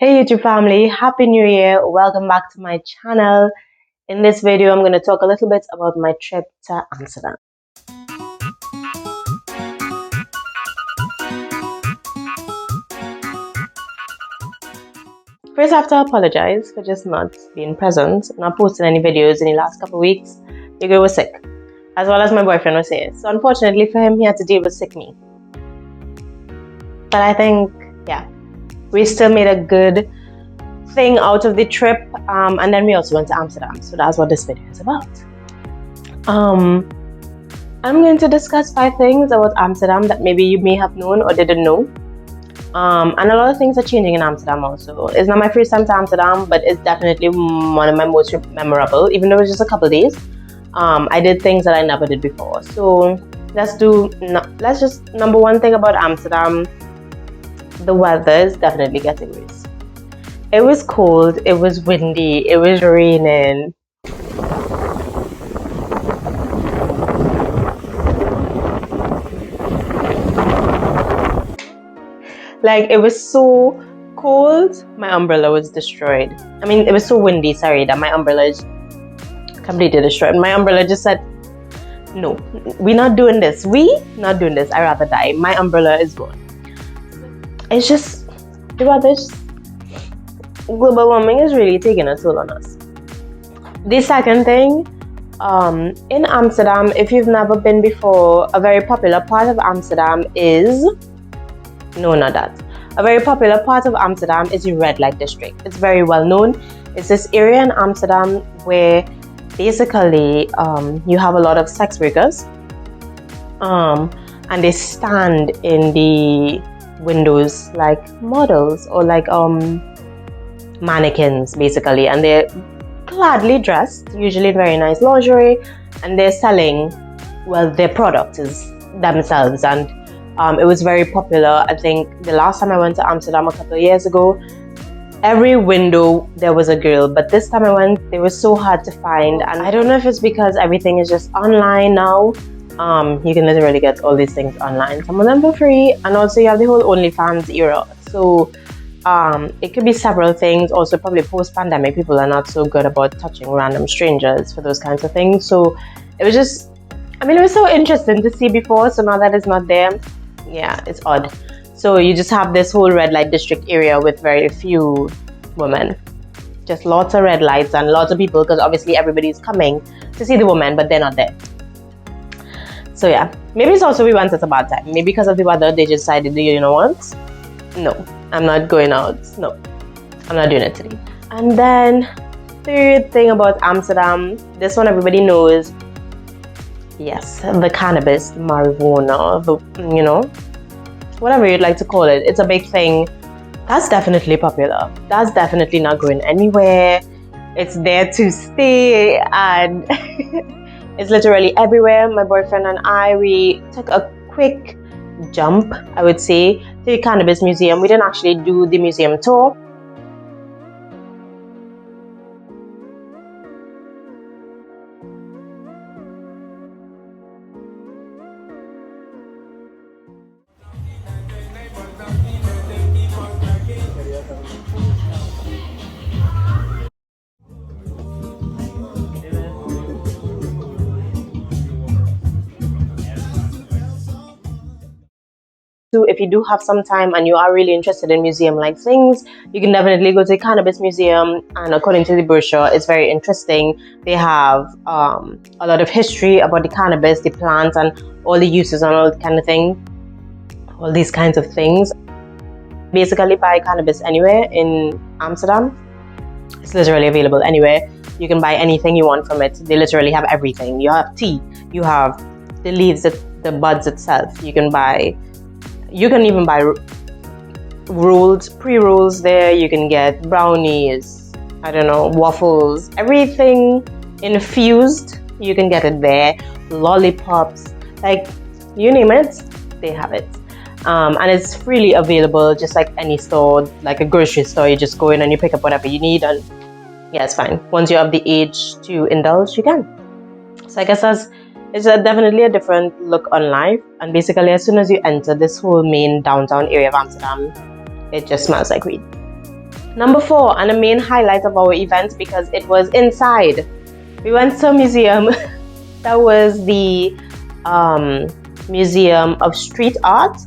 Hey YouTube family, Happy New Year. Welcome back to my channel. In this video, I'm going to talk a little bit about my trip to Amsterdam. First, I have to apologize for just not being present, not posting any videos in the last couple of weeks. Your girl was sick, as well as my boyfriend was here. So unfortunately for him, he had to deal with sick me. But I think, yeah, we still made a good thing out of the trip, and then we also went to Amsterdam, so that's what this video is about. I'm going to discuss 5 things about Amsterdam that maybe you may have known or didn't know, and a lot of things are changing in Amsterdam also. It's not my first time to Amsterdam, but it's definitely one of my most memorable, even though it was just a couple days. I did things that I never did before, so let's just number one thing about Amsterdam. The weather is definitely getting worse. It was cold, it was windy, it was raining. Like, it was so cold, my umbrella was destroyed. I mean, it was so windy, sorry, that my umbrella is completely destroyed. My umbrella just said, no, we're not doing this. Not doing this. I'd rather die. My umbrella is gone. It's just, the weather is global warming is really taking a toll on us. The second thing, in Amsterdam, if you've never been before, a very popular part of Amsterdam is, no, not that. A very popular part of Amsterdam is the red light district. It's very well known. It's this area in Amsterdam where basically you have a lot of sex workers, and they stand in the windows like models or like mannequins basically, and they're gladly dressed, usually in very nice lingerie, and they're selling, well, their product is themselves. And it was very popular. I think the last time I went to Amsterdam a couple of years ago, every window there was a girl, but this time I went, they were so hard to find. And I don't know if it's because everything is just online now. You can literally get all these things online, some of them for free, and also you have the whole OnlyFans era. So it could be several things. Also, probably post-pandemic, people are not so good about touching random strangers for those kinds of things. So it was just, I mean, it was so interesting to see before. So now that it's not there, yeah, it's odd. So you just have this whole red light district area with very few women. Just lots of red lights and lots of people, because obviously everybody's coming to see the woman, but they're not there. So yeah, maybe it's also we went at a bad time. Maybe because of the weather, they decided, you know what? No, I'm not going out. No, I'm not doing it today. And then, third thing about Amsterdam, this one everybody knows. Yes, the cannabis, the marijuana, you know, whatever you'd like to call it. It's a big thing. That's definitely popular. That's definitely not going anywhere. It's there to stay, and it's literally everywhere. My boyfriend and I, we took a quick jump, I would say, to the cannabis museum. We didn't actually do the museum tour. So if you do have some time and you are really interested in museum-like things, you can definitely go to the cannabis museum. And according to the brochure, it's very interesting. They have a lot of history about the cannabis, the plants, and all the uses and all that kind of thing, all these kinds of things. Basically, buy cannabis anywhere in Amsterdam. It's literally available anywhere. You can buy anything you want from it. They literally have everything. You have tea, you have the leaves, the buds itself. You can even buy rolls, pre-rolls there. You can get brownies, I don't know, waffles, everything infused. You can get it there. Lollipops, like you name it, they have it. And it's freely available, just like any store, like a grocery store. You just go in and you pick up whatever you need, and yeah, it's fine. Once you have the age to indulge, you can. So I guess it's definitely a different look on life. And basically, as soon as you enter this whole main downtown area of Amsterdam, it just smells like weed. Number 4, and the main highlight of our event because it was inside. We went to a museum that was the Museum of Street Art,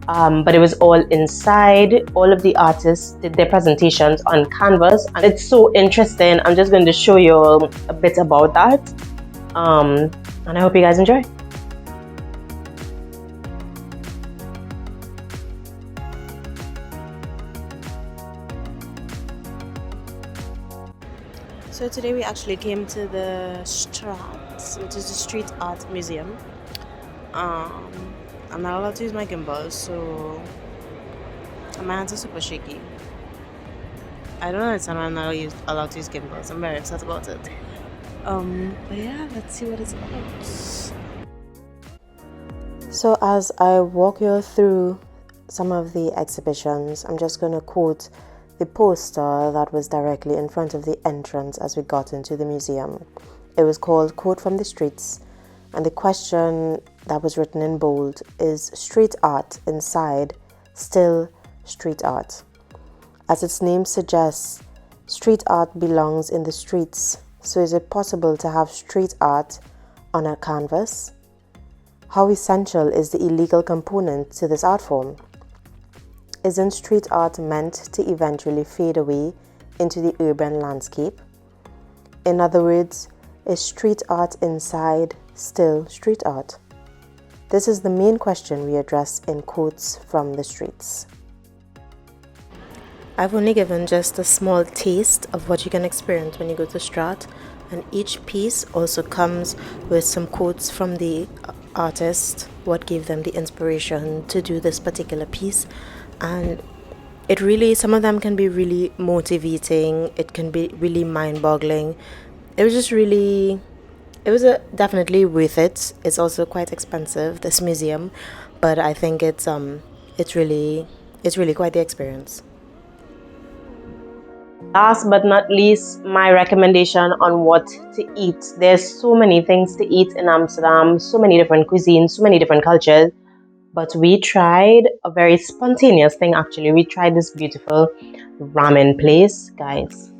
but it was all inside. All of the artists did their presentations on canvas, and it's so interesting. I'm just going to show you all a bit about that, and I hope you guys enjoy. So today we actually came to the Straat, which is the Street Art Museum. I'm not allowed to use my gimbal, so my hands are super shaky. I don't understand why I'm not allowed to use gimbals. I'm very upset about it. But yeah, let's see what it's about. So as I walk you through some of the exhibitions, I'm just going to quote the poster that was directly in front of the entrance as we got into the museum. It was called Quote from the Streets, and the question that was written in bold is: street art inside, still street art? As its name suggests, street art belongs in the streets, so is it possible to have street art on a canvas? How essential is the illegal component to this art form? Isn't street art meant to eventually fade away into the urban landscape? In other words, is street art inside still street art? This is the main question we address in Quotes from the Streets. I've only given just a small taste of what you can experience when you go to Strat, and each piece also comes with some quotes from the artist, what gave them the inspiration to do this particular piece. And it really, some of them can be really motivating, it can be really mind-boggling. It was just really, definitely worth it. It's also quite expensive, this museum, but I think it's really quite the experience. Last but not least, my recommendation on what to eat. There's so many things to eat in Amsterdam, so many different cuisines, so many different cultures. But we tried a very spontaneous thing actually. We tried this beautiful ramen place, guys.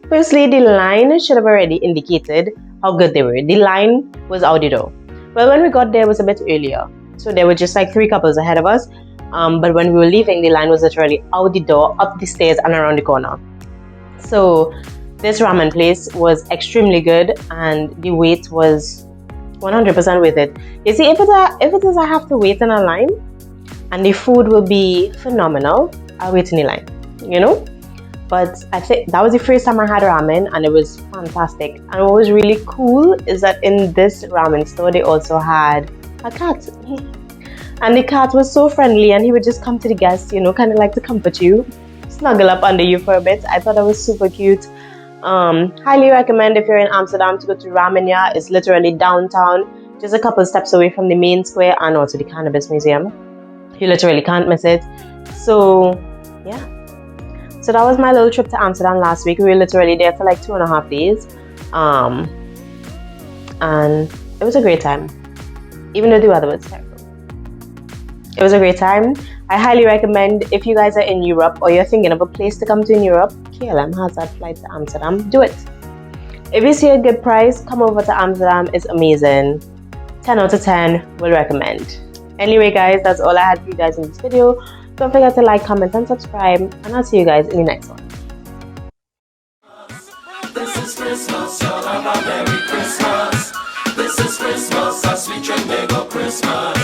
Firstly, the line should have already indicated how good they were. The line was out the door. Well, when we got there, it was a bit earlier. So there were just like 3 couples ahead of us. But when we were leaving, the line was literally out the door, up the stairs, and around the corner. So this ramen place was extremely good, and the wait was 100% worth it. You see, if it is I have to wait in a line and the food will be phenomenal, I'll wait in the line, you know. But I think that was the first time I had ramen, and it was fantastic. And what was really cool is that in this ramen store they also had a cat. And the cat was so friendly, and he would just come to the guests, you know, kind of like to comfort you, snuggle up under you for a bit. I thought that was super cute. Highly recommend if you're in Amsterdam to go to Ramenya. It's literally downtown, just a couple steps away from the main square and also the Cannabis Museum. You literally can't miss it. So yeah, so that was my little trip to Amsterdam last week. We were literally there for like 2.5 days, and it was a great time, even though the weather was terrible. It was a great time. I highly recommend if you guys are in Europe or you're thinking of a place to come to in Europe, KLM has that flight to Amsterdam. Do it. If you see a good price, come over to Amsterdam. It's amazing. 10 out of 10 will recommend. Anyway, guys, that's all I had for you guys in this video. Don't forget to like, comment, and subscribe. And I'll see you guys in the next one. This is Christmas, y'all have a Merry Christmas. This is Christmas, as we drink, they go Christmas.